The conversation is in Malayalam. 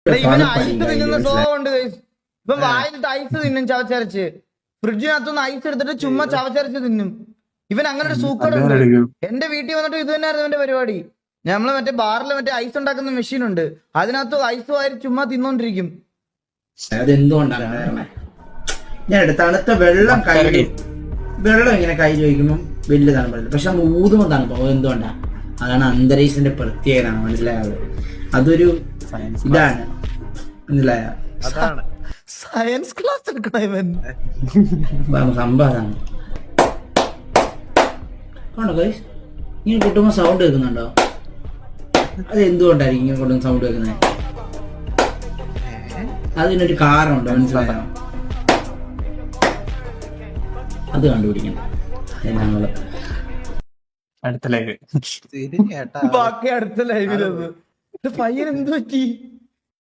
ഇവന് ഐസ് തിന്നുന്ന സ്വഭാവം ഉണ്ട്. ഇപ്പം വായിലിട്ട് ഐസ് തിന്നും ചവച്ചരച്ച്. ഫ്രിഡ്ജിനകത്തുനിന്ന് ഐസ് എടുത്തിട്ട് ചുമ്മാ ചവച്ചരച്ച് തിന്നും. ഇവൻ അങ്ങനെ ഒരു സൂക്കടുണ്ട്. എന്റെ വീട്ടിൽ വന്നിട്ട് ഇത് തന്നെയായിരുന്നു എന്റെ പരിപാടി. നമ്മള് മറ്റേ ബാറിൽ മറ്റേ ഐസ് ഉണ്ടാക്കുന്ന മെഷീൻ ഉണ്ട്, അതിനകത്ത് ഐസ് വാരി ചുമ്മാ തിന്നോണ്ടിരിക്കും. അതെന്തുകൊണ്ടാണ് ഞാൻ തണുത്ത വെള്ളം ഇങ്ങനെ കയ്യിൽ വയ്ക്കുമ്പോൾ വലിയ തണുപ്പില്ല, പക്ഷെ ഊതുമ്പോൾ തണുപ്പം. എന്തുകൊണ്ടാ? അതാണ് അന്തരീക്ഷത്തിന്റെ പ്രത്യേകത. മനസ്സിലായത്? അതൊരു ഇതാണ്. മനസ്സിലായ? സയൻസ് ക്ലാസ് എടുക്കണം ഇവൻ. സംഭവം ആണോ ഗൈസ്? ഇങ്ങനെ കൊട്ടുമ്പോ സൗണ്ട് കേൾക്കുന്നുണ്ടോ? അത് എന്തുകൊണ്ടായിരിക്കും ഇങ്ങനെ കൊണ്ടും സൗണ്ട് കേൾക്കുന്നത്? അതിനൊരു കാരണമുണ്ടോ? മനസ്സിലായോ? അത് കണ്ടുപിടിക്കണം ഞങ്ങള് അടുത്ത ലൈവ്. ബാക്കി അടുത്ത ലൈവിലത് പയ്യൻ എന്ത് പറ്റി?